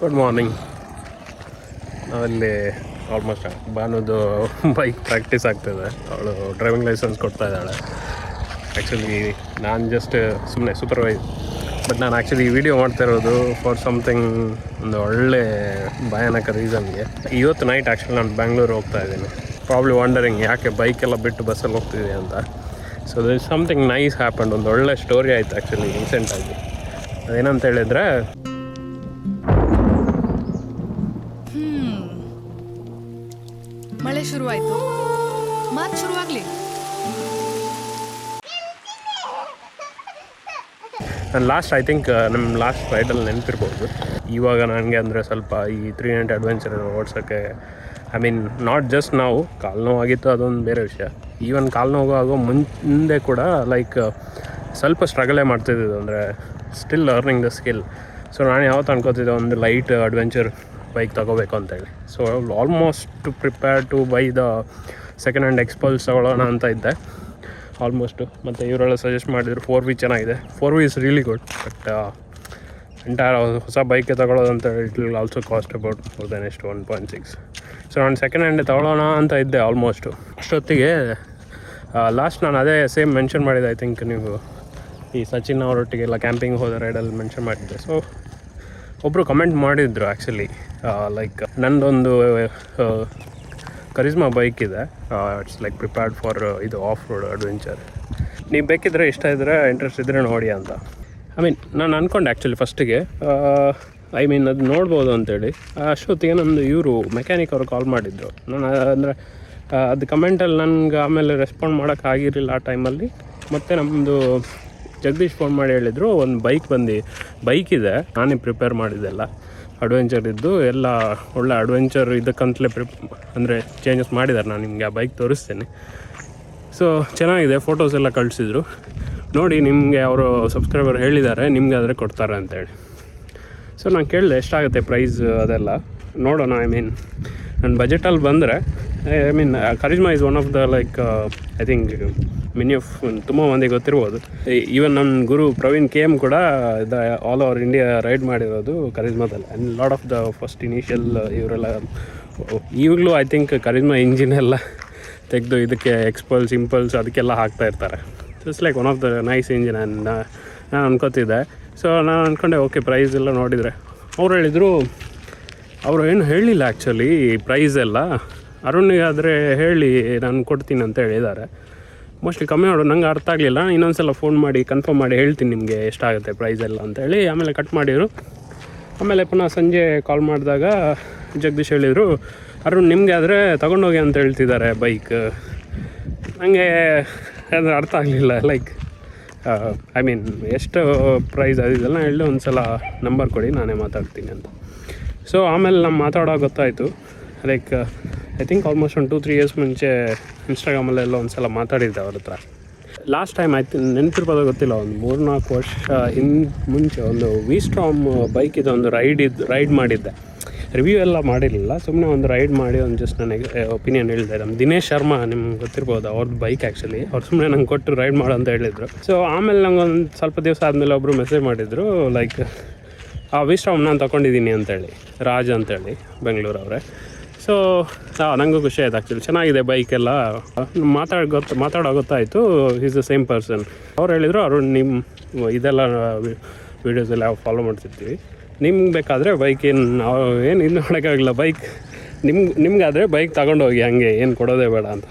Good morning. ನಾವಲ್ಲಿ almost ಭಾನುದು bike practice ಆಗ್ತಿದೆ. ಅವಳು ಡ್ರೈವಿಂಗ್ ಲೈಸೆನ್ಸ್ ಕೊಡ್ತಾ ಇದ್ದಾಳೆ. ಆ್ಯಕ್ಚುಲಿ ನಾನು ಜಸ್ಟ್ ಸುಮ್ಮನೆ ಸೂಪರ್ವೈಸ್, ಬಟ್ ನಾನು ಆ್ಯಕ್ಚುಲಿ ವಿಡಿಯೋ ಮಾಡ್ತಾ ಇರೋದು ಫಾರ್ ಸಮಥಿಂಗ್, ಒಂದು ಒಳ್ಳೆ ಭಯಾನಕ ರೀಸನ್ಗೆ. ಇವತ್ತು ನೈಟ್ ಆ್ಯಕ್ಚುಲಿ ನಾನು ಬ್ಯಾಂಗ್ಳೂರು ಹೋಗ್ತಾ ಇದ್ದೀನಿ. ಪ್ರಾಬ್ಲಿ ವಂಡರಿಂಗ್ ಯಾಕೆ ಬೈಕೆಲ್ಲ ಬಿಟ್ಟು ಬಸ್ಸಲ್ಲಿ ಹೋಗ್ತಿದೆ ಅಂತ. So the is something nice happened. ಒಂದು ಒಳ್ಳೆ ಸ್ಟೋರಿ ಆಯಿತು ಆ್ಯಕ್ಚುಲಿ ರೀಸೆಂಟಾಗಿ. ಅದೇನಂತ ಹೇಳಿದರೆ, ಮಳೆ ಶುರುವಾಯಿತು, ಮಾತು ಶುರುವಾಗಲಿ. ನಾನು ಐ ಥಿಂಕ್ ನಮ್ಮ ಲಾಸ್ಟ್ ರೈಡಲ್ಲಿ ನೆನಪಿರ್ಬೋದು. ಇವಾಗ ನನಗೆ ಅಂದರೆ ಸ್ವಲ್ಪ ಈ 390 ಅಡ್ವೆಂಚರ್ ಓಡ್ಸೋಕ್ಕೆ, ಐ ಮೀನ್ ನಾಟ್ ಜಸ್ಟ್ ನಾವು ಕಾಲು ನೋವಾಗಿತ್ತು, ಅದೊಂದು ಬೇರೆ ವಿಷಯ. ಈವನ್ ಕಾಲು ನೋವು ಆಗೋ ಮುಂದೆ ಕೂಡ ಲೈಕ್ ಸ್ವಲ್ಪ ಸ್ಟ್ರಗಲೇ ಮಾಡ್ತಿದ್ದಿದ್ದು, ಅಂದರೆ still learning the skill. So ನಾನು ಯಾವತ್ತು ಅನ್ಕೋತಿದ್ದೆ ಒಂದು ಲೈಟ್ ಅಡ್ವೆಂಚರ್ ಬೈಕ್ ತೊಗೋಬೇಕು ಅಂತೇಳಿ. So almost to prepare to buy the second hand Xpulse ತೊಗೊಳ್ಳೋಣ ಅಂತ ಇದ್ದೆ ಆಲ್ಮೋಸ್ಟು. ಮತ್ತು ಇವರೆಲ್ಲ ಸಜೆಸ್ಟ್ ಮಾಡಿದ್ರು 4V ಚೆನ್ನಾಗಿದೆ. 4V is really good, but entire ಹೊಸ ಬೈಕೆ ತೊಗೊಳ್ಳೋದಂತ it will also cost about more then 1.6. So ನಾನು ಸೆಕೆಂಡ್ ಹ್ಯಾಂಡ್ ತೊಗೊಳ್ಳೋಣ ಅಂತ ಇದ್ದೆ ಆಲ್ಮೋಸ್ಟು. ಅಷ್ಟೊತ್ತಿಗೆ ಲಾಸ್ಟ್ ನಾನು ಅದೇ ಸೇಮ್ ಮೆನ್ಷನ್ ಮಾಡಿದ್ದೆ. ಐ ಥಿಂಕ್ ನೀವು ಈ ಸಚಿನ್ ಅವರೊಟ್ಟಿಗೆಲ್ಲ ಕ್ಯಾಂಪಿಂಗ್ ಹೋದ ರೈಡಲ್ಲಿ ಮೆನ್ಷನ್ ಮಾಡಿದ್ದೆ. ಸೊ ಒಬ್ಬರು ಕಮೆಂಟ್ ಮಾಡಿದ್ರು ಆ್ಯಕ್ಚುಲಿ, ಲೈಕ್ ನನ್ನದೊಂದು ಕರಿಸ್ಮಾ ಬೈಕ್ ಇದೆ, ಇಟ್ಸ್ ಲೈಕ್ ಪ್ರಿಪೇರ್ಡ್ ಫಾರ್ ಇದು ಆಫ್ ರೋಡ್ ಅಡ್ವೆಂಚರ್. ನೀವು ಬೇಕಿದ್ದರೆ ಇಷ್ಟ ಇದ್ದರೆ ಇಂಟ್ರೆಸ್ಟ್ ಇದ್ದರೆ ನೋಡಿ ಅಂತ. ಐ ಮೀನ್ ನಾನು ಅಂದ್ಕೊಂಡೆ ಆ್ಯಕ್ಚುಲಿ ಫಸ್ಟಿಗೆ, ಐ ಮೀನ್ ಅದು ನೋಡ್ಬೋದು ಅಂತೇಳಿ. ಅಷ್ಟೊತ್ತಿಗೆ ನಮ್ಮದು ಇವರು ಮೆಕ್ಯಾನಿಕ್ ಅವರು ಕಾಲ್ ಮಾಡಿದ್ರು. ನಾನು ಅಂದರೆ ಅದು ಕಮೆಂಟಲ್ಲಿ ನನಗೆ ಆಮೇಲೆ ರೆಸ್ಪಾಂಡ್ ಮಾಡೋಕ್ಕಾಗಿರಲಿಲ್ಲ ಆ ಟೈಮಲ್ಲಿ. ಮತ್ತು ನಮ್ಮದು ಜಗದೀಶ್ ಫೋನ್ ಮಾಡಿ ಹೇಳಿದರು, ಒಂದು ಬೈಕ್ ಇದೆ, ನಾನೇ ಪ್ರಿಪೇರ್ ಮಾಡಿದ್ದೆಲ್ಲ ಅಡ್ವೆಂಚರ್ ಇದ್ದು, ಎಲ್ಲ ಒಳ್ಳೆ ಅಡ್ವೆಂಚರ್ ಇದಕ್ಕಂತಲೇ ಅಂದರೆ ಚೇಂಜಸ್ ಮಾಡಿದ್ದಾರೆ. ನಾನು ನಿಮಗೆ ಆ ಬೈಕ್ ತೋರಿಸ್ತೇನೆ. ಸೊ ಚೆನ್ನಾಗಿದೆ, ಫೋಟೋಸ್ ಎಲ್ಲ ಕಳಿಸಿದ್ರು ನೋಡಿ. ನಿಮಗೆ ಅವರು ಸಬ್ಸ್ಕ್ರೈಬರ್ ಹೇಳಿದ್ದಾರೆ, ನಿಮಗೆ ಆದರೆ ಕೊಡ್ತಾರೆ ಅಂತೇಳಿ. ಸೊ ನಾನು ಕೇಳಿದೆ ಎಷ್ಟಾಗುತ್ತೆ ಪ್ರೈಸ್ ಅದೆಲ್ಲ ನೋಡೋಣ. ಐ ಮೀನ್ ನನ್ನ ಬಜೆಟಲ್ಲಿ ಬಂದರೆ, I mean Karizma is one of the like I think mini of ತುಂಬ ಮಂದಿಗೆ ಗೊತ್ತಿರ್ಬೋದು. ಈವನ್ ನನ್ನ ಗುರು ಪ್ರವೀಣ್ KM ಕೂಡ ಆಲ್ ಓವರ್ ಇಂಡಿಯಾ ರೈಡ್ ಮಾಡಿರೋದು ಕರಿಜ್ಮಾದಲ್ಲಿ. And lot of the first initial ಇವರೆಲ್ಲ ಈಗಲೂ ಐ ಥಿಂಕ್ ಕರಿಜ್ಮಾ ಇಂಜಿನ್ ಎಲ್ಲ ತೆಗೆದು ಇದಕ್ಕೆ ಎಕ್ಸ್ಪಲ್ಸ್ ಇಂಪಲ್ಸ್ ಅದಕ್ಕೆಲ್ಲ ಹಾಕ್ತಾ ಇರ್ತಾರೆ. It's like one of the nice engine and ನಾನು ಅನ್ಕೋತಿದ್ದೆ. ಸೊ ನಾನು ಅಂದ್ಕೊಂಡೆ ಓಕೆ ಪ್ರೈಸ್ ಎಲ್ಲ ನೋಡಿದರೆ, ಅವ್ರು ಹೇಳಿದರು, ಅವರು ಏನು ಹೇಳಲಿಲ್ಲ ಆ್ಯಕ್ಚುಲಿ ಪ್ರೈಸ್ ಎಲ್ಲ. ಅರುಣ್ಗೆ ಆದರೆ ಹೇಳಿ ನಾನು ಕೊಡ್ತೀನಿ ಅಂತ ಹೇಳಿದ್ದಾರೆ. ಮೋಸ್ಟ್ಲಿ ಕಮ್ಮಿ ಮಾಡು, ನಂಗೆ ಅರ್ಥ ಆಗಲಿಲ್ಲ. ಇನ್ನೊಂದು ಸಲ ಫೋನ್ ಮಾಡಿ ಕನ್ಫರ್ಮ್ ಮಾಡಿ ಹೇಳ್ತೀನಿ ನಿಮಗೆ ಎಷ್ಟಾಗುತ್ತೆ ಪ್ರೈಸ್ ಎಲ್ಲ ಅಂತೇಳಿ. ಆಮೇಲೆ ಕಟ್ ಮಾಡಿದರು. ಆಮೇಲೆ ಪುನಃ ಸಂಜೆ ಕಾಲ್ ಮಾಡಿದಾಗ ಜಗದೀಶ್ ಹೇಳಿದರು, ಅರುಣ್ ನಿಮಗೆ ಆದರೆ ತೊಗೊಂಡೋಗಿ ಅಂತ ಹೇಳ್ತಿದ್ದಾರೆ ಬೈಕ್. ನನಗೆ ಅದು ಅರ್ಥ ಆಗಲಿಲ್ಲ. ಲೈಕ್ ಐ ಮೀನ್ ಎಷ್ಟು ಪ್ರೈಸ್ ಅದಿದೆಲ್ಲ ಹೇಳಿ ಒಂದು ಸಲ ನಂಬರ್ ಕೊಡಿ, ನಾನೇ ಮಾತಾಡ್ತೀನಿ ಅಂತ. ಸೊ ಆಮೇಲೆ ನಮ್ಮ ಮಾತಾಡೋ ಗೊತ್ತಾಯಿತು. ಲೈಕ್ ಐ ಥಿಂಕ್ ಆಲ್ಮೋಸ್ಟ್ ಒಂದು 2-3 ಇಯರ್ಸ್ ಮುಂಚೆ ಇನ್ಸ್ಟಾಗ್ರಾಮಲ್ಲೆಲ್ಲ ಒಂದು ಸಲ ಮಾತಾಡಿದ್ದೆ ಅವ್ರ ಹತ್ರ. ಲಾಸ್ಟ್ ಟೈಮ್ ಆಯ್ತು ನೆನಪಿರ್ಬೋದು ಗೊತ್ತಿಲ್ಲ, ಒಂದು 3-4 ವರ್ಷ ಮುಂಚೆ ಒಂದು ವಿಸ್ಟ್ರಾಮ್ ಬೈಕಿದ ಒಂದು ರೈಡ್ ಮಾಡಿದ್ದೆ. ರಿವ್ಯೂ ಎಲ್ಲ ಮಾಡಿರಲಿಲ್ಲ, ಸುಮ್ಮನೆ ಒಂದು ರೈಡ್ ಮಾಡಿ ಒಂದು ಜಸ್ಟ್ ನನಗೆ ಒಪಿನಿಯನ್ ಹೇಳಿದೆ. ನಮ್ಮ ದಿನೇಶ್ ಶರ್ಮಾ ನಿಮ್ಗೆ ಗೊತ್ತಿರ್ಬೋದು, ಅವ್ರದ್ದು ಬೈಕ್ ಆ್ಯಕ್ಚುಲಿ. ಅವ್ರು ಸುಮ್ಮನೆ ನಂಗೆ ಕೊಟ್ಟು ರೈಡ್ ಮಾಡು ಅಂತ ಹೇಳಿದರು. ಸೊ ಆಮೇಲೆ ನಂಗೆ ಒಂದು ಸ್ವಲ್ಪ ದಿವಸ ಆದಮೇಲೆ ಒಬ್ಬರು ಮೆಸೇಜ್ ಮಾಡಿದರು, ಲೈಕ್ ಆ ವಿಸ್ಟ್ರಾಮ್ ನಾನು ತೊಗೊಂಡಿದ್ದೀನಿ ಅಂತೇಳಿ, ರಾಜ್ ಅಂತೇಳಿ ಬೆಂಗಳೂರವರೇ. ಸೊ ನನಗೂ ಖುಷಿ ಆಯ್ತು ಆ್ಯಕ್ಚುಲಿ, ಚೆನ್ನಾಗಿದೆ ಬೈಕೆಲ್ಲ. ಮಾತಾಡೋ ಗೊತ್ತಾಯಿತು, ಈಸ್ ದ ಸೇಮ್ ಪರ್ಸನ್. ಅವ್ರು ಹೇಳಿದರು, ಅರುಣ್ ನಿಮ್ಮ ಇದೆಲ್ಲ ವೀಡಿಯೋಸ್ ಎಲ್ಲ ಫಾಲೋ ಮಾಡ್ತಿರ್ತೀವಿ, ನಿಮ್ಗೆ ಬೇಕಾದರೆ ಬೈಕ್ ಏನು ಇದು ಮಾಡೋಕ್ಕಾಗಲ್ಲ, ಬೈಕ್ ನಿಮ್ಗಾದರೆ ಬೈಕ್ ತಗೊಂಡೋಗಿ, ಹಂಗೆ ಏನು ಕೊಡೋದೇ ಬೇಡ ಅಂತ.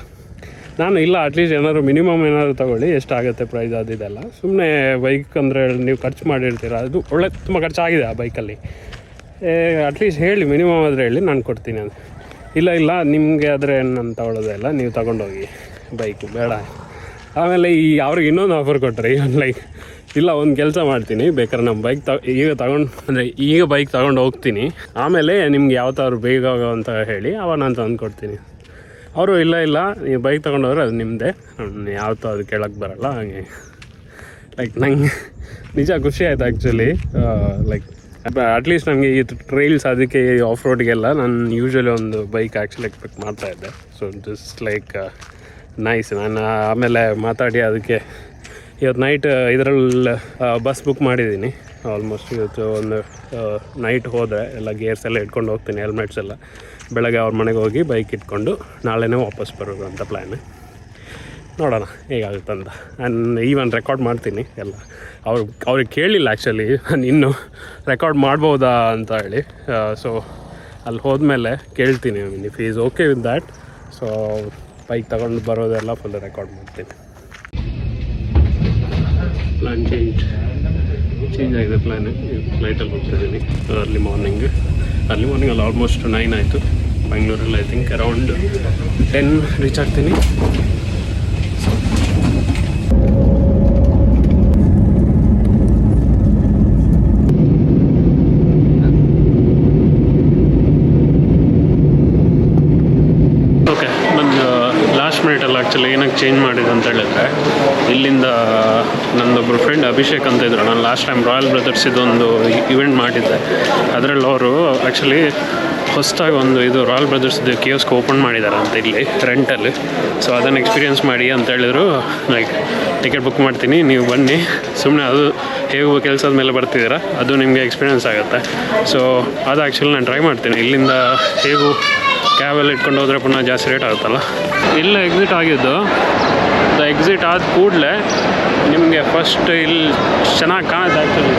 ನಾನು ಇಲ್ಲ, ಅಟ್ಲೀಸ್ಟ್ ಏನಾದ್ರು ಮಿನಿಮಮ್ ಏನಾದ್ರು ತೊಗೊಳ್ಳಿ, ಎಷ್ಟಾಗುತ್ತೆ ಪ್ರೈಸ್ ಅದಿದೆಲ್ಲ. ಸುಮ್ಮನೆ ಬೈಕ್ ಅಂದರೆ ನೀವು ಖರ್ಚು ಮಾಡಿರ್ತೀರ, ಅದು ಒಳ್ಳೆ ತುಂಬ ಖರ್ಚಾಗಿದೆ ಆ ಬೈಕಲ್ಲಿ. ಅಟ್ಲೀಸ್ಟ್ ಹೇಳಿ, ಮಿನಿಮಮ್ ಆದರೆ ಹೇಳಿ, ನಾನು ಕೊಡ್ತೀನಿ ಅಂತ. ಇಲ್ಲ ನಿಮಗೆ ಆದರೆ ನಾನು ತೊಗೊಳ್ಳೋದೇ ಇಲ್ಲ, ನೀವು ತೊಗೊಂಡೋಗಿ ಬೈಕು ಬೇಡ. ಆಮೇಲೆ ಅವ್ರಿಗೆ ಇನ್ನೊಂದು ಆಫರ್ ಕೊಟ್ಟರೆ, ಲೈಕ್ ಇಲ್ಲ ಒಂದು ಕೆಲಸ ಮಾಡ್ತೀನಿ, ಬೇಕಾದ್ರೆ ನಮ್ಮ ಬೈಕ್ ಈಗ ಬೈಕ್ ತೊಗೊಂಡು ಹೋಗ್ತೀನಿ, ಆಮೇಲೆ ನಿಮ್ಗೆ ಯಾವ ಥರ ಬೇಗ ಅಂತ ಹೇಳಿ ಅವಾಗ ನಾನು ತಂದುಕೊಡ್ತೀನಿ. ಅವರು ಇಲ್ಲ ನೀವು ಬೈಕ್ ತೊಗೊಂಡೋದ್ರೆ ಅದು ನಿಮ್ಮದೇ, ಯಾವತ್ತೂ ಅದು ಕೇಳೋಕ್ಕೆ ಬರೋಲ್ಲ. ಹಾಗೆ ಲೈಕ್ ನಂಗೆ ನಿಜ ಖುಷಿ ಆಯ್ತು ಆ್ಯಕ್ಚುಲಿ. ಲೈಕ್ ಅಟ್ಲೀಸ್ಟ್ ನನಗೆ ಈ ಟ್ರೈಲ್ಸ್ ಅದಕ್ಕೆ ಆಫ್ ರೋಡ್ಗೆಲ್ಲ ನಾನು ಯೂಶ್ವಲಿ ಒಂದು ಬೈಕ್ ಆ್ಯಕ್ಚುಲಿ ಎಕ್ಸ್ಪೆಕ್ಟ್ ಮಾಡ್ತಾಯಿದ್ದೆ. So just like nice. ನಾನು ಆಮೇಲೆ ಮಾತಾಡಿ ಅದಕ್ಕೆ ಇವತ್ತು ನೈಟ್ ಇದರಲ್ಲಿ ಬಸ್ ಬುಕ್ ಮಾಡಿದ್ದೀನಿ. ಆಲ್ಮೋಸ್ಟ್ ಇವತ್ತು ಒಂದು ನೈಟ್ ಹೋದರೆ ಎಲ್ಲ ಗೇರ್ಸ್ ಎಲ್ಲ ಇಟ್ಕೊಂಡು ಹೋಗ್ತೀನಿ, ಹೆಲ್ಮೆಟ್ಸ್ ಎಲ್ಲ. ಬೆಳಗ್ಗೆ ಅವ್ರ ಮನೆಗೆ ಹೋಗಿ ಬೈಕ್ ಇಟ್ಕೊಂಡು ನಾಳೆನೇ ವಾಪಸ್ ಬರೋದು ಅಂತ ಪ್ಲ್ಯಾನ್. ನೋಡೋಣ ಹೇಗಾಗುತ್ತೆ ಅಂತ. ನಾನು ಈವನ್ ರೆಕಾರ್ಡ್ ಮಾಡ್ತೀನಿ ಎಲ್ಲ. ಅವ್ರಿಗೆ ಕೇಳಿಲ್ಲ ಆ್ಯಕ್ಚುಲಿ ನಾನು ಇನ್ನೂ ರೆಕಾರ್ಡ್ ಮಾಡ್ಬೋದಾ ಅಂತ ಹೇಳಿ. ಸೊ ಅಲ್ಲಿ ಹೋದ್ಮೇಲೆ ಕೇಳ್ತೀನಿ, if is okay with that. So bike ತಗೊಂಡು ಬರೋದೆಲ್ಲ ಫುಲ್ ರೆಕಾರ್ಡ್ ಮಾಡ್ತೀನಿ. ಪ್ಲ್ಯಾನ್ ಚೇಂಜ್ ಆಗಿದೆ. ಪ್ಲ್ಯಾನ್ ಫ್ಲೈಟಲ್ಲಿ ಹೋಗ್ತಿದ್ದೀನಿ ಅರ್ಲಿ ಮಾರ್ನಿಂಗ್ ಅಲ್ಲಿ ಆಲ್ಮೋಸ್ಟ್ 9 ಆಯಿತು. ಬೆಂಗಳೂರಲ್ಲಿ ಐ ಥಿಂಕ್ ಅರೌಂಡ್ 10 ರೀಚ್ ಆಗ್ತೀನಿ. ಓಕೆ, ನನ್ನ ಲಾಸ್ಟ್ ಮಿನಿಟಲ್ಲಿ ಆ್ಯಕ್ಚುಲಿ ಏನಕ್ಕೆ ಚೇಂಜ್ ಮಾಡಿದೆ ಅಂತ ಹೇಳಿದ್ರೆ, ಇಲ್ಲಿಂದ ನನ್ನೊಬ್ಬರು ಫ್ರೆಂಡ್ ಅಭಿಷೇಕ್ ಅಂತ ಇದ್ದರು. ನಾನು ಲಾಸ್ಟ್ ಟೈಮ್ ರಾಯಲ್ ಬ್ರದರ್ಸ್ ಇದೊಂದು ಇವೆಂಟ್ ಮಾಡಿದ್ದೆ. ಅದರಲ್ಲಿ ಅವರು ಆ್ಯಕ್ಚುಲಿ ಹೊಸದಾಗಿ ಒಂದು ಇದು ರಾಯಲ್ ಬ್ರದರ್ಸ್ದು ಕಿಯೋಸ್ಕ್ ಓಪನ್ ಮಾಡಿದ್ದಾರೆ ಅಂತ ಇಲ್ಲಿ ರೆಂಟಲ್ಲಿ. ಸೊ ಅದನ್ನು ಎಕ್ಸ್ಪೀರಿಯೆನ್ಸ್ ಮಾಡಿ ಅಂತ ಹೇಳಿದ್ರು. ಲೈಕ್ ಟಿಕೆಟ್ ಬುಕ್ ಮಾಡ್ತೀನಿ, ನೀವು ಬನ್ನಿ, ಸುಮ್ಮನೆ ಅದು ಹೇಗೂ ಕೆಲಸದ ಮೇಲೆ ಬರ್ತಿದ್ದೀರಾ, ಅದು ನಿಮಗೆ ಎಕ್ಸ್ಪೀರಿಯೆನ್ಸ್ ಆಗುತ್ತೆ. ಸೊ ಅದು ಆ್ಯಕ್ಚುಲಿ ನಾನು ಟ್ರೈ ಮಾಡ್ತೀನಿ. ಇಲ್ಲಿಂದ ಹೇಗೂ ಕ್ಯಾಬಲ್ಲಿ ಇಟ್ಕೊಂಡು ಹೋದರೆ ಪುನಃ ಜಾಸ್ತಿ ರೇಟ್ ಆಗುತ್ತಲ್ಲ. ಇಲ್ಲ ಎಕ್ಸಿಟ್ ಆಗಿದ್ದು, ಎಕ್ಸಿಟ್ ಆದ ಕೂಡಲೇ ನಿಮಗೆ ಫಸ್ಟ್ ಇಲ್ಲಿ ಚೆನ್ನಾಗಿ ಕಾಣುತ್ತೆ ಆ್ಯಕ್ಚುಲಿ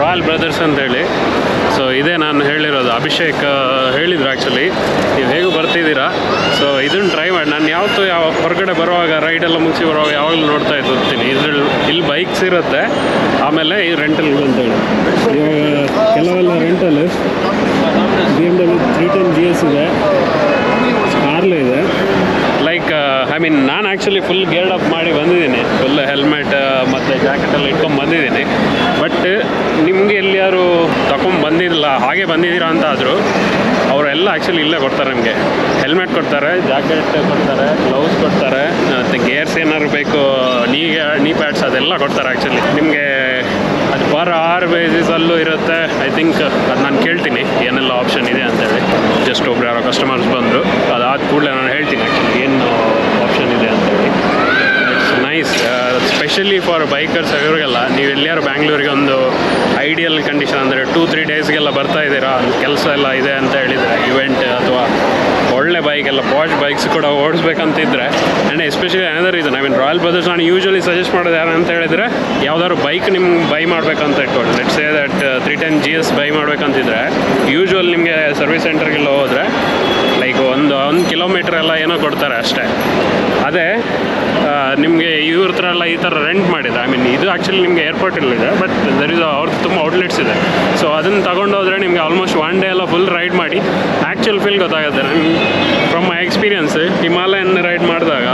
ರಾಯಲ್ ಬ್ರದರ್ಸ್ ಅಂತೇಳಿ. ಸೊ ಇದೇ ನಾನು ಹೇಳಿರೋದು. ಅಭಿಷೇಕ್ ಹೇಳಿದ್ರು ಆ್ಯಕ್ಚುಲಿ, ನೀವು ಹೇಗೂ ಬರ್ತಿದ್ದೀರಾ, ಸೊ ಇದನ್ನು ಟ್ರೈ ಮಾಡಿ. ನಾನು ಯಾವ ಹೊರಗಡೆ ಬರುವಾಗ ರೈಡೆಲ್ಲ ಮುಗಿಸಿ ಬರುವಾಗ ಯಾವಾಗಲೂ ನೋಡ್ತಾ ಇರ್ತೀನಿ. ಇಲ್ಲಿ ಬೈಕ್ಸ್ ಇರುತ್ತೆ, ಆಮೇಲೆ ಈ ರೆಂಟಲ್ ಅಂತೇಳಿ. ಇವಾಗ ಕೆಲವೆಲ್ಲ ರೆಂಟಲ್ BMW 310 GS ಇದೆ, ಕಾರ್ಲೇ ಇದೆ. ಲೈಕ್ ಐ ಮೀನ್ ನಾನು ಆ್ಯಕ್ಚುಲಿ ಫುಲ್ ಗೇರ್ಡ್ ಅಪ್ ಮಾಡಿ ಬಂದಿದ್ದೀನಿ, ಫುಲ್ ಹೆಲ್ಮೆಟ್ ಮತ್ತು ಜಾಕೆಟೆಲ್ಲ ಇಟ್ಕೊಂಡು ಬಂದಿದ್ದೀನಿ. ಬಟ್ ನಿಮಗೆ ಎಲ್ಲಿಯಾರು ತಗೊಂಡು ಬಂದಿಲ್ಲ, ಹಾಗೆ ಬಂದಿದ್ದೀರಾ ಅಂತ ಆದರೂ ಅವರೆಲ್ಲ ಆ್ಯಕ್ಚುಲಿ ಇಲ್ಲೇ ಕೊಡ್ತಾರೆ. ನಿಮಗೆ ಹೆಲ್ಮೆಟ್ ಕೊಡ್ತಾರೆ, ಜಾಕೆಟ್ ಕೊಡ್ತಾರೆ, ಗ್ಲೌಸ್ ಕೊಡ್ತಾರೆ, ಮತ್ತು ಗೇರ್ಸ್ ಏನಾದ್ರು ಬೇಕು, ನೀ ಪ್ಯಾಡ್ಸ್ ಅದೆಲ್ಲ ಕೊಡ್ತಾರೆ ಆ್ಯಕ್ಚುಲಿ ನಿಮಗೆ. ಅದು ಪರ್ ಅವರ್ ಬೇಸಿಸಲ್ಲೂ ಇರುತ್ತೆ ಐ ಥಿಂಕ್. ಅದು ನಾನು ಕೇಳ್ತೀನಿ ಏನೆಲ್ಲ ಆಪ್ಷನ್ ಇದೆ ಅಂತೇಳಿ. ಜಸ್ಟ್ ಒಬ್ರು ಯಾರೋ ಕಸ್ಟಮರ್ಸ್ ಬಂದರು, ಅದಾದ ಕೂಡಲೇ ನಾನು ಹೇಳ್ತೀನಿ ಆ್ಯಕ್ಚುಲಿ ಏನು ಆಪ್ಷನ್ ಇದೆ ಅಂತೇಳಿ. It's nice, specially for bikers ಇವ್ರಿಗೆಲ್ಲ. ನೀವು ಎಲ್ಲಿಯಾರು ಬ್ಯಾಂಗ್ಳೂರಿಗೆ ಒಂದು ಐಡಿಯಲ್ ಕಂಡೀಷನ್ ಅಂದರೆ 2-3 ಡೇಸ್ಗೆಲ್ಲ ಬರ್ತಾ ಇದ್ದೀರಾ, ಕೆಲಸ ಎಲ್ಲ ಇದೆ ಅಂತ ಹೇಳಿದರೆ, ಇವೆಂಟ್ ಅಥವಾ ಒಳ್ಳೆ ಬೈಕ್ ಎಲ್ಲ ಪಾಶ್ ಬೈಕ್ಸ್ ಕೂಡ ಓಡಿಸ್ಬೇಕಂತಿದ್ರೆ, and especially another reason, I mean Royal Brothers ನಾನು ಯೂಶ್ವಲಿ ಸಜೆಸ್ಟ್ ಮಾಡೋದು ಯಾರು ಅಂತ ಹೇಳಿದರೆ, ಯಾವ್ದಾದ್ರು ಬೈಕ್ ನಿಮ್ಗೆ ಬೈ ಮಾಡಬೇಕಂತ ಇಟ್ಕೊಳ್ಳಿ. Let's say that 310 GS buy ಮಾಡಬೇಕಂತಿದ್ರೆ, ಯೂಶ್ವಲ್ ನಿಮಗೆ ಸರ್ವಿಸ್ ಸೆಂಟರ್ಗೆಲ್ಲ ಹೋದರೆ ಲೈಕ್ ಒಂದು ಕಿಲೋಮೀಟ್ರ್ ಎಲ್ಲ ಏನೋ ಕೊಡ್ತಾರೆ ಅಷ್ಟೇ. ಅದೇ ನಿಮಗೆ ಇವ್ರ ಹತ್ರ ಎಲ್ಲ ಈ ಥರ ರೆಂಟ್ ಮಾಡಿದೆ. ಐ ಮೀನ್ ಇದು ಆ್ಯಕ್ಚುಲಿ ನಿಮಗೆ ಏರ್ಪೋರ್ಟಲ್ಲಿದೆ, ಬಟ್ ದರ್ ಇಸ್ ಅವ್ರದ್ದು ತುಂಬ ಔಟ್ಲೆಟ್ಸ್ ಇದೆ. ಸೊ ಅದನ್ನು ತಗೊಂಡೋದ್ರೆ ನಿಮಗೆ ಆಲ್ಮೋಸ್ಟ್ 1 ಡೇ ಎಲ್ಲ ಫುಲ್ ರೈಡ್ ಮಾಡಿ ಆ್ಯಕ್ಚುಲ್ ಫೀಲ್ ಗೊತ್ತಾಗುತ್ತೆ. ನನಗೆ from my experience Himalayan ride ಮಾಡಿದಾಗ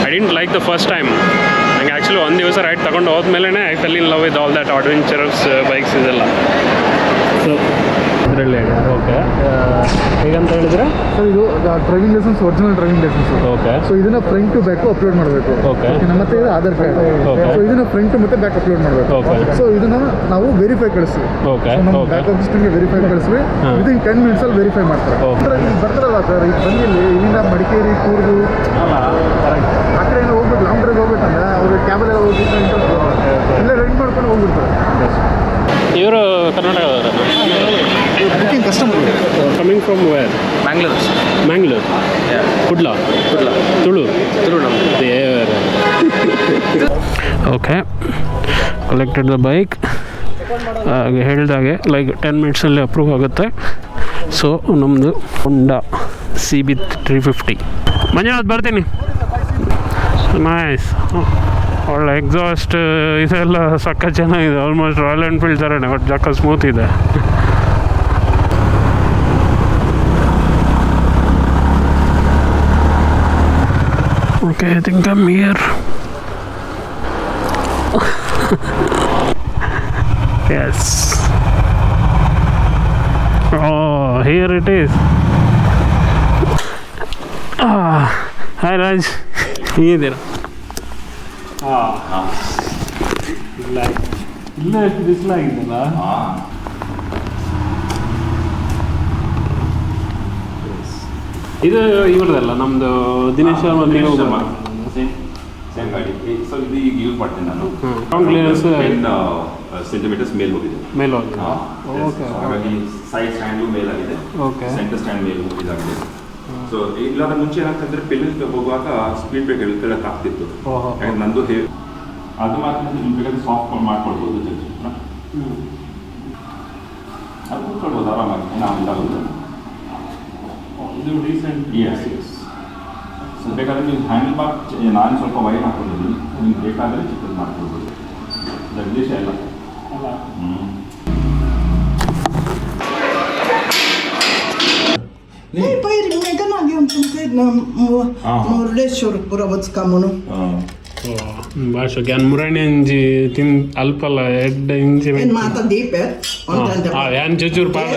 I didn't like the first time. ನನಗೆ ಆ್ಯಕ್ಚುಲಿ ಒಂದು ದಿವಸ ರೈಡ್ ತಗೊಂಡು ಹೋದ್ಮೇಲೆ I fell in love with all that adventurous bikes ಇದೆಲ್ಲ. ಸೊ ಇದರಲ್ಲಿ ಓಕೆ ಹೇಗಂತ ಹೇಳಿದರೆ, ಸೊ ಇದು driving license, original driving license. Okay. So ಇದನ್ನ ಫ್ರಂಟ್ ಟು ಬ್ಯಾಕ್ ಅಪ್ಲೋಡ್ ಮಾಡಬೇಕು. ಓಕೆ. ಮತ್ತೆ ಇದು ಆಧಾರ್ ಕಾರ್ಡ್. ಓಕೆ. ಸೊ ಇದನ್ನ ಫ್ರಂಟ್ ಮತ್ತೆ ಬ್ಯಾಕ್ ಅಪ್ಲೋಡ್ ಮಾಡಬೇಕು. ಓಕೆ. ಸೊ ಇದನ್ನ ನಾವು ವೆರಿಫೈ ಕಳಿಸ್ತೀವಿ. ಓಕೆ. ನಮ್ಮ ಓಕೆ. ಬ್ಯಾಕ್ ಆಫೀಸ್ಗೆ ವೆರಿಫೈ ಕಳಿಸ್ವಿ. ವಿದಿನ್ 10 minutes ಅಲ್ಲಿ ವೆರಿಫೈ ಮಾಡ್ತಾರೆ. ಇಲ್ಲಿ ಬರ್ತಾರಲ್ಲ ಸರ್, ಈಗ ಬಂದಿಲ್ಲಿ ಇಲ್ಲಿಂದ ಮಡಿಕೇರಿ, ಕೂರ್ಗು ಆ ಕಡೆ ಏನೋ ಹೋಗ್ಬಿಟ್ಟು ಲಾಂಗ್ ಡ್ರೈವ್ ಹೋಗ್ಬೇಕಂದ್ರೆ ಅವ್ರಿಗೆ ಕ್ಯಾಬಲ್ಲೆಲ್ಲ ಹೋಗ್ಬಿಟ್ಟು ಇಲ್ಲೇ ರೆಂಟ್ ಮಾಡ್ಕೊಂಡು ಹೋಗ್ಬಿಡ್ತಾರೆ. ಇವರು ಕರ್ನಾಟಕದವರ booking customer coming from where? Mangalore. Kudla Tulu ದೇವರ. Okay, collected the bike. ಹಾಗೆ ಹೇಳಿದಾಗೆ ಲೈಕ್ 10 minutesಲ್ಲಿ ಅಪ್ರೂವ್ ಆಗುತ್ತೆ. ಸೊ ನಮ್ಮದು ಹೊಂಡಾ CB 350. ಮಂಜುನಾಥ್ ಬರ್ತೀನಿ. ನೈಸ್, ಒಳ್ಳೆ ಎಕ್ಸಾಸ್ಟ್ ಇದೆಲ್ಲ ಸಕ್ಕ ಚೆನ್ನಾಗಿದೆ. ಆಲ್ಮೋಸ್ಟ್ ರಾಯಲ್ ಎನ್ಫೀಲ್ಡ್ ಥರನೇ, ಬಟ್ ಜಾಕ ಸ್ಮೂತ್ ಇದೆ. Okay, I think I'm here. Yes, here it is. Hi Raj, ಹೇಗಿದ್ದೀರಾ? ಇಲ್ಲ ಎಷ್ಟು ಬಿಸಿಲಾಗಿದ್ದಲ್ಲ. ಇದು ಇವ್ರದಲ್ಲ, ನಮ್ಮದು ದಿನೇಶ್ ಶರ್ಮಾ. ಸೇಮ್ ಗಾಡಿ. ಸೊ ಇದು ಈಗ ಯೂಸ್ ಮಾಡ್ತೀನಿ ನಾನು. ಗ್ರೌಂಡ್ ಕ್ಲಿಯರೆನ್ಸ್ ಸೆಂಟಿಮೀಟರ್ಸ್ ಮೇಲೆ ಹೋಗಿದೆ. ಮೇಲೆ ಹೋಗಿದೆ. ಓಕೆ. ಹಾಗಾಗಿ ಸೈಡ್ ಸ್ಟ್ಯಾಂಡು ಮೇಲಾಗಿದೆ, ಓಕೆ. ಸೆಂಟರ್ ಸ್ಟ್ಯಾಂಡ್ ಮೇಲೆ ಇದಾಗಿದೆ. ಸೊ ಇಲ್ಲಾಂದ್ರೆ ಮುಂಚೆ ಏನಾಗ್ತಂದ್ರೆ ಪಿಲ್ಲರ್ ಹೋಗುವಾಗ ಸ್ಪೀಡ್ ಬ್ರೇಕ್ ಎಳ್ಕೊಳ್ಳೋಕೆ ಆಗ್ತಿತ್ತು. ಯಾಕಂದ್ರೆ ನಂದು ಅದು ಮಾತ್ರ ನೀವು ಬೇಕಾದ್ರೆ ಸಾಫ್ಟ್ ಮಾಡ್ಕೊಳ್ಬೋದು ಜಡ್ಜ್ ಹತ್ರ. ಅದು ಕೂತ್ಕೊಳ್ಬೋದು ಆರಾಮಾಗಿ, ಏನಾಗಲ್ಲ. ಇದು ರೀಸೆಂಟ್. S S. ಸೊ ಬೇಕಾದರೆ ನೀವು ಹ್ಯಾಂಡಲ್ ಬಾರ್ ನಾನು ಸ್ವಲ್ಪ ವೈಟ್ ಹಾಕೊಂಡಿದ್ದೀನಿ, ನಿಮ್ಗೆ ಬೇಕಾದರೆ ಚಿಕ್ಕದು ಮಾಡ್ಕೊಳ್ಬೋದು. ಜಗದೀಶ ಎಲ್ಲ Ei, păi, mega n-am un pic Murudeಶ್ವರ ಪುರ ಬಚ್ಕಮ್ಮನು. ಭಾಷೆ ಮುರಾಣಿ ಅಂಜಿ ತಿನ್ ಅಲ್ಪಲ್ಲ ಎಡ್ಡ ಇಂಚಿ ಏನ್ ಮಾತಾ ದೀಪ ಯಾನ್ ಚೂಚೂರು ಪಾಡ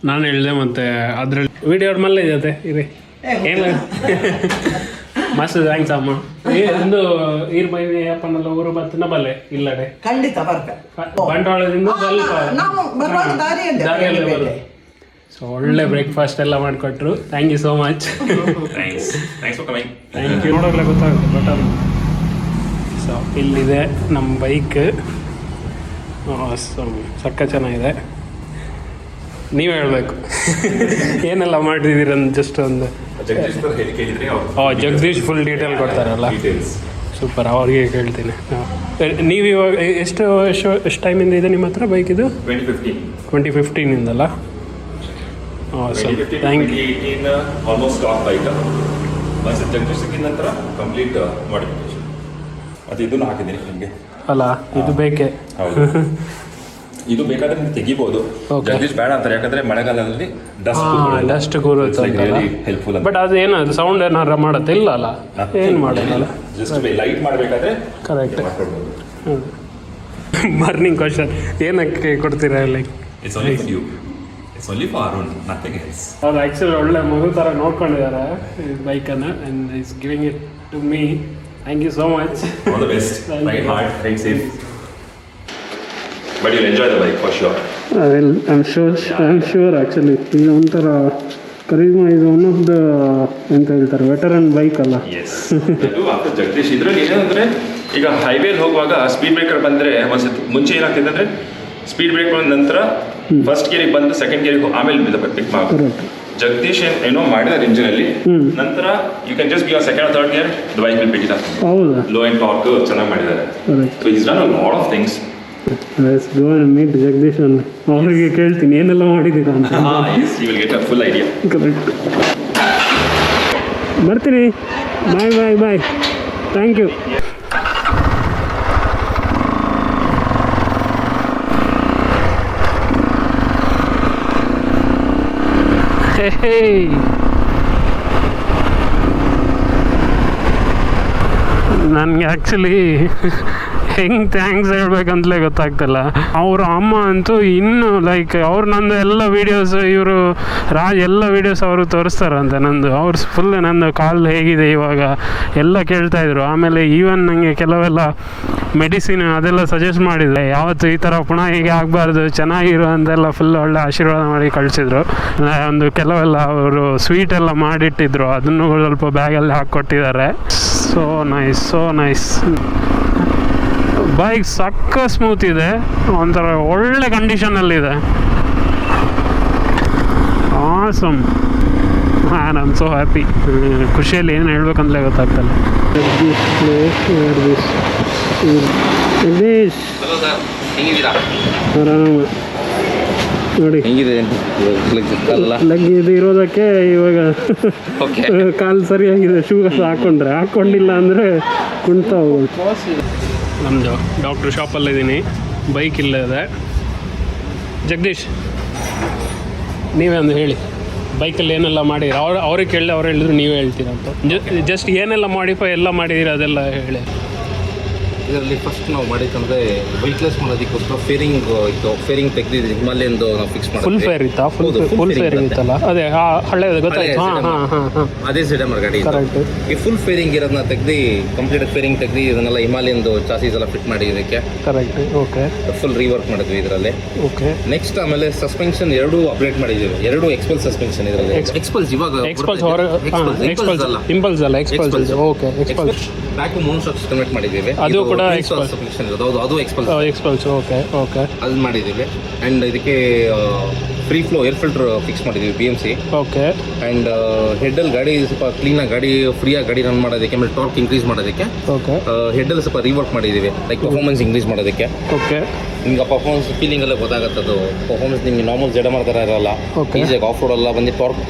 ನಾನು ಹೇಳಿದೆ ಮತ್ತೆ ಅದ್ರಲ್ಲಿ ವಿಡಿಯೋ ಮಲ್ಲ ಇದೆ ಇದೆ ಏನ ಮಸ್ತ್ ಥ್ಯಾಂಕ್ಸ್ ಅಮ್ಮ. ಒಂದು ಈರ್ ಬೈ ಅಪ್ಪನೆಲ್ಲ ಊರು ಬತ್ತಿನ ಬಲ್ಲೆ ಇಲ್ಲಡೆ ಖಂಡಿತ ಬರ್ಕ ಬಂಟ್ವಾಳದಿಂದ ಸ್ವಲ್ಪ ನಾವು ಬರುವಾಗ ದಾರಿಯಲ್ಲಿ ಬರೋದು. ಸೊ ಒಳ್ಳೆ ಬ್ರೇಕ್ಫಾಸ್ಟ್ ಎಲ್ಲ ಮಾಡಿಕೊಟ್ರು. Thank you so much. Thanks for coming. Thank you. ನೋಡೋಕ್ಲೆ ಗೊತ್ತಾಗುತ್ತೆ ಬಟನ್. ಸೊ ಇಲ್ಲಿದೆ ನಮ್ಮ ಬೈಕ್. ಸಕ್ಕ ಚೆನ್ನಾಗಿದೆ. ನೀವು ಹೇಳಬೇಕು ಏನೆಲ್ಲ ಮಾಡಿದ್ದೀರ ಜಸ್ಟ್ ಒಂದು. ಜಗದೀಶ್ ಫುಲ್ ಡೀಟೇಲ್ ಕೊಡ್ತಾರಲ್ಲ, ಸೂಪರ್. ಅವ್ರಿಗೆ ಕೇಳ್ತೀನಿ. ನೀವು ಇವಾಗ ಎಷ್ಟು ಟೈಮಿಂದ ಇದೆ ನಿಮ್ಮ ಹತ್ರ ಬೈಕ್? ಇದು 2015ಇಂದಲ್ಲ? Thank you. Almost stock bike. ಮತ್ತೆ ಜಗದೀಶ್ ಸಿಕ್ಕಿದ ನಂತರ ಕಂಪ್ಲೀಟ್ ಮಾಡಿಫಿಕೇಶನ್. ಅದು ಇದನ್ನು ಹಾಕಿದ್ದೀನಿ ನಿಮಗೆ. ಅಲ್ಲ ಇದು ಬೇಕೇ. ಹೌದು, ಇದು ಬೇಕಾದ್ರೆ ನೀವು ತೆಗಿಬೋದು. ಜಗದೀಶ್ ಬೇಡ ಅಂತಾರೆ, ಯಾಕಂದ್ರೆ ಮಳೆಗಾಲದಲ್ಲಿ ಡಸ್ಟ್ ಕೂರುತ್ತೆ. ಹೆಲ್ಪ್ಫುಲ್. ಬಟ್ ಅದು ಏನಾದ್ರು ಸೌಂಡ್ ಏನಾರ ಮಾಡುತ್ತೆ? ಇಲ್ಲ ಅಲ್ಲ, ಏನು ಮಾಡಲ್ಲ. ಜಸ್ಟ್ ಲೈಟ್ ಮಾಡಬೇಕಾದ್ರೆ ಕರೆಕ್ಟ್. ಮಾರ್ನಿಂಗ್ ಕ್ವಶನ್ ಏನಕ್ಕೆ ಕೊಡ್ತೀರಾ? Like it's only for you, it's only for Arun, nothing else. ಅವ್ರು ಆ್ಯಕ್ಚುಲಿ ಒಳ್ಳೆ ಮಗು ಥರ ನೋಡ್ಕೊಂಡಿದ್ದಾರೆ ಬೈಕನ್ನು, and is giving it to me. Thank you so much. All the best. Ride hard, ride safe. But you'll enjoy the bike for sure. I'm sure actually. ಇದು ಒಂಥರ Karizma ಇದು one of the ಎಂತ ಹೇಳ್ತಾರೆ veteran bike ಅಲ್ಲ? S. ಇದು after Jagadish ಇದ್ರಲ್ಲಿ ಏನಂದರೆ, ಈಗ ಹೈವೇಲಿ ಹೋಗುವಾಗ ಸ್ಪೀಡ್ ಬ್ರೇಕರ್ ಬಂದರೆ ಒಂದ್ಸತಿ ಮುಂಚೆ ಏನಾಗ್ತಿದೆ ಅಂದರೆ, ಸ್ಪೀಡ್ ಬ್ರೇಕ್ ಬಂದ ನಂತರ ಫಸ್ಟ್ ಗೇರಿಗೆ ಬಂದು ಸೆಕೆಂಡ್ ಗೇರಿಗೆ ಆಮೇಲೆ ಪಿಕ್ ಮಾಡಿ. ಜಗದೀಶ್ ಏನೋ ಮಾಡಿದಾರೆ ಇಂಜಿನಲ್ಲಿ, ನಂತರ you can just be on second third gear, the bike will pick it up. ಹೌದಾ? ಲೋ ಆ್ಯಂಡ್ ಟಾರ್ಕ್ ಚೆನ್ನಾಗಿ ಮಾಡಿದ್ದಾರೆ. So is done a lot of things. Let's go and meet Jagadish ಅನ್ನ. ಅವರಿಗೆ ಕೇಳ್ತೀನಿ ಏನೆಲ್ಲ ಮಾಡಿದ್ದೀರಾ ಅಂತ. You will get a full idea. Correct. ಬರ್ತೀನಿ. Bye bye bye. Thank you. ನನಗೆ ಆ್ಯಕ್ಚುಲಿ ಹೆಂಗೆ ಥ್ಯಾಂಕ್ಸ್ ಹೇಳ್ಬೇಕಂತಲೇ ಗೊತ್ತಾಗ್ತಿಲ್ಲ. ಅವ್ರ ಅಮ್ಮ ಅಂತೂ ಇನ್ನೂ ಲೈಕ್ ಅವ್ರು ನಂದು ಎಲ್ಲ ವೀಡಿಯೋಸ್, ಇವರು ರಾಜ್ ಎಲ್ಲ ವೀಡಿಯೋಸ್ ಅವರು ತೋರಿಸ್ತಾರಂತೆ ನಂದು. ಅವ್ರು ಫುಲ್ ನಂದು ಕಾಲು ಹೇಗಿದೆ ಇವಾಗ ಎಲ್ಲ ಕೇಳ್ತಾಯಿದ್ರು. ಆಮೇಲೆ ಈವನ್ ನನಗೆ ಕೆಲವೆಲ್ಲ ಮೆಡಿಸಿನ್ ಅದೆಲ್ಲ ಸಜೆಸ್ಟ್ ಮಾಡಿದ್ರು. ಯಾವತ್ತು ಈ ಥರ ಪುನಃ ಹೀಗೆ ಆಗಬಾರ್ದು, ಚೆನ್ನಾಗಿರು ಅಂತೆಲ್ಲ ಫುಲ್ ಒಳ್ಳೆ ಆಶೀರ್ವಾದ ಮಾಡಿ ಕಳಿಸಿದ್ರು. ಒಂದು ಕೆಲವೆಲ್ಲ ಅವರು ಸ್ವೀಟ್ ಎಲ್ಲ ಮಾಡಿಟ್ಟಿದ್ರು, ಅದನ್ನು ಸ್ವಲ್ಪ ಬ್ಯಾಗಲ್ಲಿ ಹಾಕ್ಕೊಟ್ಟಿದ್ದಾರೆ. So nice, so nice. Bike ಸಕ್ಕ ಸ್ಮೂತ್ ಇದೆ, ಒಂಥರ ಒಳ್ಳೆ ಕಂಡೀಷನಲ್ಲಿದೆ. Awesome. I am so happy. ಖುಷಿಯಲ್ಲಿ ಏನು ಹೇಳ್ಬೇಕಂತಲೇ ಗೊತ್ತಾಗ್ತಲ್ಲ. ಜಗದೀಶ್ ಆರಾಮ ನೋಡಿ. ಲಗ್ ಇದು ಇರೋದಕ್ಕೆ ಇವಾಗ ಕಾಲು ಸರಿಯಾಗಿದೆ. ಶೂ ಹಾಕ್ಕೊಂಡಿಲ್ಲ ಅಂದರೆ ಕುಣ್ತಾ ಹೋಗೋದು. ನಮ್ಮದು ಡಾಕ್ಟ್ರ್ ಶಾಪಲ್ಲಿದ್ದೀನಿ, ಬೈಕ್ ಇಲ್ಲದೆ. ಜಗದೀಶ್ ನೀವೇ ಒಂದು ಹೇಳಿ, ಬೈಕಲ್ಲಿ ಏನೆಲ್ಲ ಮಾಡಿದ್ದೀರ? ಅವ್ರಿಗೆ ಕೇಳಿದೆ, ಅವ್ರು ಹೇಳಿದ್ರು ನೀವೇ ಹೇಳ್ತೀರಂತ. ಜಸ್ಟ್ ಏನೆಲ್ಲ ಮಾಡಿಫೈ ಎಲ್ಲ ಮಾಡಿದ್ದೀರ ಅದೆಲ್ಲ ಹೇಳಿ. ಇದರಲ್ಲಿ ಫಸ್ಟ್ ನಾವು ಮಾಡಿದಂದರೆ ವೆಯ್ಟ್ಲೆಸ್ ಮಾಡೋದಕ್ಕೋಸ್ಕರ ಫೇರಿಂಗ್ ಇತ್ತು. ಫೇರಿಂಗ್ ತೆಗೆದಿದ್ದು ಹಿಮಾಲಯನ್ದು ನಾವು ಫಿಕ್ಸ್ ಫುಲ್ ಮಾಡಿದ್ವಿ. ಫೇರ್ ಇತ್ತಾ? ಫುಲ್ ಫೇರಿಂಗ್ ಇತ್ತಲ್ಲ, ಅದೇ ಹಳೆಯದು ಗೊತ್ತಾಯ್ತು. ಹಾಂ ಅದೇ ZMR ಗಾಡಿ ಇದು. ಕರೆಕ್ಟ್. ಈ ಫುಲ್ ಫೇರಿಂಗ್ ಇರೋದನ್ನ ತೆಗ್ದು ಕಂಪ್ಲೀಟ್ ಫೇರಿಂಗ್ ತೆಗ್ದು ಇದನ್ನೆಲ್ಲ ಹಿಮಾಲಯನ್ದು ಚಾಸೀಸ್ ಎಲ್ಲ ಫಿಟ್ ಮಾಡಿ ಇದಕ್ಕೆ ಕರೆಕ್ಟ್. ಓಕೆ ಫುಲ್ ರೀವರ್ಕ್ ಮಾಡಿದ್ವಿ ಇದರಲ್ಲಿ. ಓಕೆ. ನೆಕ್ಸ್ಟ್ ಆಮೇಲೆ ಸಸ್ಪೆನ್ಷನ್ ಎರಡೂ ಅಪ್ಡೇಟ್ ಮಾಡಿದ್ದೀವಿ. ಎರಡು ಎಕ್ಸ್ಪಲ್ಸ್ ಸಸ್ಪೆನ್ಷನ್ ಇದರಲ್ಲಿ. ಎಕ್ಸ್ಪಲ್ಸ್ ಇವಾಗ ಎಕ್ಸ್ಪಲ್ಸ್ ಇಂಪಲ್ಸ್ ಅಲ್ಲ, ಎಕ್ಸ್ಪಲ್ಸ್. ಓಕೆ, ಎಕ್ಸ್ಪಲ್ಸ್. ಬ್ಯಾಕ್ ಮೋನೋಶಾಕ್ಸ್ ಕನ್ವರ್ಟ್ ಮಾಡಿದ್ದೀವಿ. ಅದು ಕೂಡ ಸಸ್ಪೆನ್ಷನ್ ಇರೋದು. ಹೌದು, ಅದು ಎಕ್ಸ್ಪಲ್ಸ್. ಎಕ್ಸ್ಪಲ್ಸ್. Okay okay. ಅದು ಮಾಡಿದ್ದೀವಿ. ಆ್ಯಂಡ್ ಇದಕ್ಕೆ free flow air filter fix ಮಾಡಿದ್ದೀವಿ BMC. ಓಕೆ. ಆ್ಯಂಡ್ ಹೆಡ್ಡಲ್ಲಿ ಗಾಡಿ ಸ್ವಲ್ಪ ಕ್ಲೀನಾಗಿ ಗಾಡಿ ಫ್ರೀಯಾಗಿ ಗಾಡಿ ರನ್ ಮಾಡೋದಕ್ಕೆ, ಆಮೇಲೆ ಟಾರ್ಕ್ ಇನ್ಕ್ರೀಸ್ ಮಾಡೋದಕ್ಕೆ ಓಕೆ. ಹೆಡ್ಡಲ್ಲಿ ಸ್ವಲ್ಪ ರೀವರ್ಕ್ ಮಾಡಿದ್ದೀವಿ, ಲೈಕ್ ಪರ್ಫಾರ್ಮೆನ್ಸ್ ಇನ್ಕ್ರೀಸ್ ಮಾಡೋದಕ್ಕೆ. ಓಕೆ. ನಿಮ್ಗೆ ಪರ್ಫಾರ್ಮೆನ್ಸ್ ಫೀಲಿಂಗಲ್ಲೇ ಗೊತ್ತಾಗುತ್ತೆ ಅದು. ಪರ್ಫಾರ್ಮೆನ್ಸ್ ನಿಮಗೆ ನಾರ್ಮಲ್ ZMR ಥರ ಇರೋಲ್ಲ. Okay. ಈಸಿಯಾಗಿ ಆಫ್ ರೋಡ್ ಎಲ್ಲ ಬಂದು ಟಾರ್ಕ್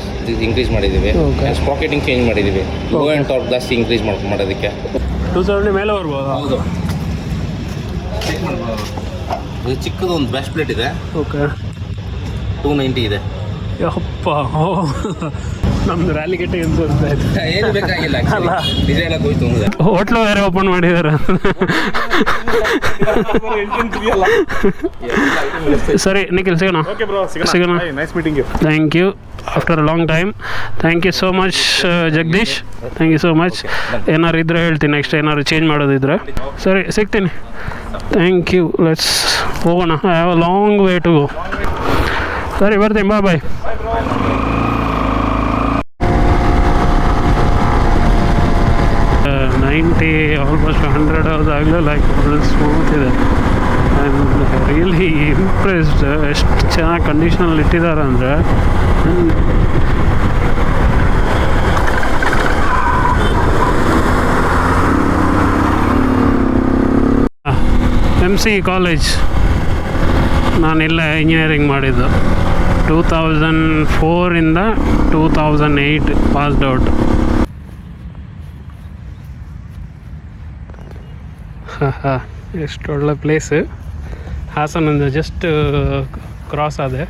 ಇನ್ಕ್ರೀಸ್ ಮಾಡಿದ್ದೀವಿ. Okay. ಸ್ಪ್ರಾಕೆಟಿಂಗ್ ಚೇಂಜ್ ಮಾಡಿದ್ದೀವಿ. ಲೋ ಆ್ಯಂಡ್ ಟಾರ್ಕ್ ಜಾಸ್ತಿ ಇನ್ಕ್ರೀಸ್ ಮಾಡೋದಕ್ಕೆ. 270 ಮೇಲೆ ಬರ್ಬೋದು. ಹೌದು, ಚೆಕ್ ಮಾಡ್ಬೋದು. ಇದು ಚಿಕ್ಕದು ಒಂದು ಬ್ರಷ್ ಪ್ಲೇಟ್ ಇದೆ. ಓಕೆ. 290 ಇದೆ. ಯಪ್ಪ, ನಮ್ದು ರ್ಯಾಲಿ ಗೆಟ್ಟೆ ಎಂದು ಆಯ್ತು. ಏನು ಬೇಕಾಗಿಲ್ಲ, ಅಲ್ಲ. ನಿಜ ಹೇಳಕ್ಕೆ ಹೋಯ್ತು ಅಂದ್ರೆ ಹೋಟ್ಲು ಬೇರೆ ಓಪನ್ ಮಾಡಿದ್ದಾರೆ. ಸರಿ ನಿಖಿಲ್, ಸಿಗೋಣ. ಸಿಗೋಣ. Nice meeting you. Thank you after a long time. Thank you so much Jagadish. Thank you so much. ಏನಾರು ಇದ್ದರೆ ಹೇಳ್ತೀನಿ, ನೆಕ್ಸ್ಟ್ ಏನಾದ್ರು ಚೇಂಜ್ ಮಾಡೋದಿದ್ರೆ. ಸರಿ, ಸಿಗ್ತೀನಿ. Thank you. ಲೆಟ್ಸ್ ಹೋಗೋಣ. I have a long way to go. ಸರಿ, ಬರ್ತೀನಿ. ಬಾಯ್. 90 ಆಲ್ಮೋಸ್ಟ್ 100 ಆದಾಗಲೂ ಲೈಕ್ ಸ್ಮೂತ್ ಇದೆ. I am really impressed. ಎಷ್ಟು ಚೆನ್ನಾಗಿ ಕಂಡೀಷನಲ್ಲಿ ಇಟ್ಟಿದ್ದಾರೆ ಅಂದರೆ. MC ಕಾಲೇಜ್, ನಾನಿಲ್ಲ ಇಂಜಿನಿಯರಿಂಗ್ ಮಾಡಿದ್ದು. 2004 2008 ಪಾಸ್ಡ್ ಔಟ್. ಎಷ್ಟು ಒಳ್ಳೆ ಪ್ಲೇಸು. ಹಾಸನಿಂದ ಜಸ್ಟ್ ಕ್ರಾಸ್ ಆದೆ.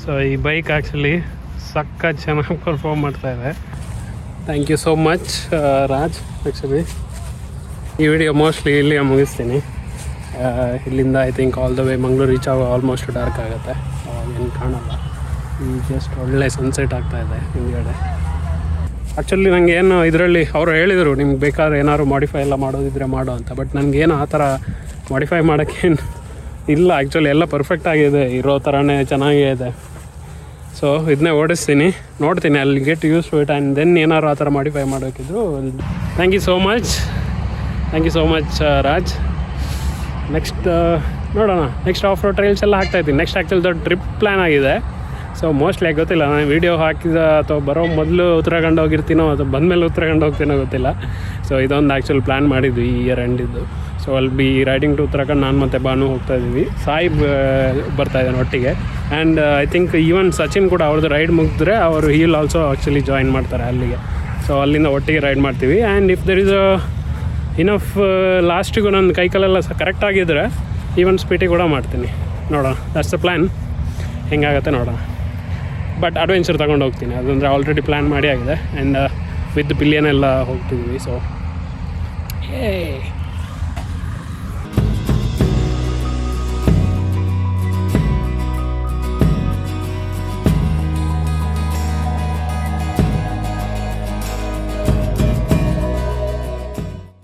ಸೊ ಈ ಬೈಕ್ ಆ್ಯಕ್ಚುಲಿ ಸಖತ್ ಚೆನ್ನಾಗಿ ಪರ್ಫಾರ್ಮ್ ಮಾಡ್ತಾಯಿದೆ. Thank you so much Raj. Actually ಈ ವಿಡಿಯೋ ಮೋಸ್ಟ್ಲಿ ಇಲ್ಲಿಗೆ ಮುಗಿಸ್ತೀನಿ. ಇಲ್ಲಿಂದ I think all the way Mangaluru reach ಆಗೋ ಆಲ್ಮೋಸ್ಟ್ ಡಾರ್ಕ್ ಆಗುತ್ತೆ. ಏನು ಕಾಣಲ್ಲ. ಈ ಜಸ್ಟ್ ಒಳ್ಳೆ ಸನ್ಸೆಟ್ ಆಗ್ತಾಯಿದೆ ಹಿಂದ್ಗಡೆ. ಆ್ಯಕ್ಚುಲಿ ನನಗೆ ಏನು ಇದರಲ್ಲಿ ಅವರು ಹೇಳಿದರು, ನಿಮ್ಗೆ ಬೇಕಾದ್ರೆ ಏನಾದ್ರು ಮಾಡಿಫೈ ಎಲ್ಲ ಮಾಡೋದಿದ್ರೆ ಮಾಡೋ ಅಂತ. ಬಟ್ ನನಗೇನು ಆ ಥರ ಮಾಡಿಫೈ ಮಾಡೋಕ್ಕೇನು ಇಲ್ಲ. ಆ್ಯಕ್ಚುಲಿ ಎಲ್ಲ ಪರ್ಫೆಕ್ಟ್ ಆಗಿದೆ, ಇರೋ ಥರನೇ ಚೆನ್ನಾಗೇ ಇದೆ. ಸೊ ಇದನ್ನೇ ಓಡಿಸ್ತೀನಿ, ನೋಡ್ತೀನಿ. ಅಲ್ಲಿ get use to it and then ಏನಾದ್ರು ಆ ಥರ ಮಾಡಿಫೈ ಮಾಡೋಕ್ಕಿದ್ರು. Thank you so much. Thank you so much Raj. Next ನೋಡೋಣ. ನೆಕ್ಸ್ಟ್ ಆಫ್ ರೋಡ್ ಟ್ರೈಲ್ಸ್ ಎಲ್ಲ ಹಾಕ್ತಾಯಿದ್ದೀನಿ. ನೆಕ್ಸ್ಟ್ ಆ್ಯಕ್ಚುಲಿ ದೊಡ್ಡ ಟ್ರಿಪ್ ಪ್ಲ್ಯಾನ್ ಆಗಿದೆ. ಸೊ ಮೋಸ್ಟ್ಲಿ ಗೊತ್ತಿಲ್ಲ, ನಾನು ವೀಡಿಯೋ ಹಾಕಿದ ಅಥವಾ ಬರೋ ಮೊದಲು ಉತ್ತರಾಖಂಡ್ ಹೋಗಿರ್ತೀನೋ ಅಥವಾ ಬಂದಮೇಲೆ ಉತ್ತರಾಖಂಡ್ ಹೋಗ್ತೀನೋ ಗೊತ್ತಿಲ್ಲ. ಸೊ ಇದೊಂದು ಆ್ಯಕ್ಚುಲ್ ಪ್ಲ್ಯಾನ್ ಮಾಡಿದ್ವಿ ಈ ಇಯರ್ ಎಂಡಿದ್ದು. ಸೊ ಅಲ್ಲಿ ಬಿ ರೈಡಿಂಗ್ ಟು ಉತ್ತರಾಖಂಡ್ ನಾನು ಮತ್ತು ಬಾನು ಹೋಗ್ತಾಯಿದ್ದೀವಿ. ಸಾಯಿಬ್ ಬರ್ತಾಯಿದ್ದಾನೆ ಒಟ್ಟಿಗೆ. And I think even Sachin ಕೂಡ ಅವ್ರದ್ದು ರೈಡ್ ಮುಗಿದ್ರೆ ಅವರು ಹೀಲ್ ಆಲ್ಸೋ ಆ್ಯಕ್ಚುಲಿ ಜಾಯಿನ್ ಮಾಡ್ತಾರೆ ಅಲ್ಲಿಗೆ. ಸೊ ಅಲ್ಲಿಂದ ಒಟ್ಟಿಗೆ ರೈಡ್ ಮಾಡ್ತೀವಿ. And if there is enough ಲಾಸ್ಟಿಗೂ ನನ್ನ ಕೈಕಾಲೆಲ್ಲ ಕರೆಕ್ಟ್ ಆಗಿದ್ದರೆ ಈವನ್ ಸ್ಪೀಟಿ ಕೂಡ ಮಾಡ್ತೀನಿ. ನೋಡೋಣ, ದಟ್ಸ್ ದ ಪ್ಲ್ಯಾನ್. ಹೆಂಗಾಗುತ್ತೆ ನೋಡೋಣ. ಬಟ್ ಅಡ್ವೆಂಚರ್ ತೊಗೊಂಡು ಹೋಗ್ತೀನಿ. ಅದಂದರೆ ಆಲ್ರೆಡಿ ಪ್ಲ್ಯಾನ್ ಮಾಡಿ ಆಗಿದೆ. ಆ್ಯಂಡ್ ವಿತ್ ಪಿಲಿಯನ್ ಎಲ್ಲ ಹೋಗ್ತಿದ್ವಿ. ಸೊ